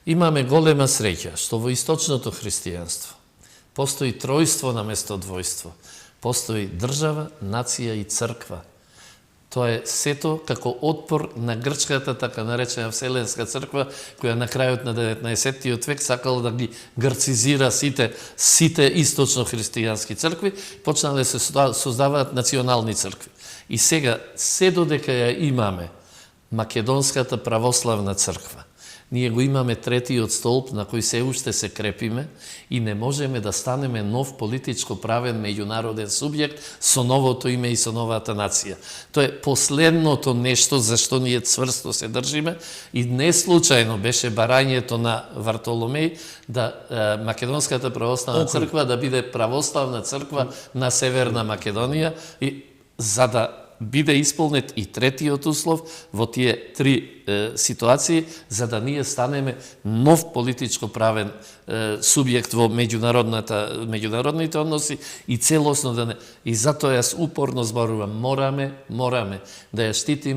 Имаме голема среќа што во источното христијанство постои тројство наместо двојство. Постои држава, нација и црква. Тоа е сето како отпор на грчката, така наречена Вселенска црква, која на крајот на 19. век сакала да ги грцизира сите источно христијански цркви, почнале да се создаваат национални цркви. И сега, се додека ја имаме Македонската православна црква, ние го имаме третиот столб на кој се уште се крепиме и не можеме да станеме нов политичко правен меѓународен субјект со новото име и со новата нација. Тоа е последното нешто за што ние цврсто се држиме и не случајно беше барањето на Вартоломеј да Македонската православна црква да биде православна црква на Северна Македонија и за да биде исполнет и третиот услов во тие три ситуации, за да ние станеме нов политичко правен субјект во меѓународните односи и целосно да не... И затоа јас упорно зборувам, мораме да ја штитиме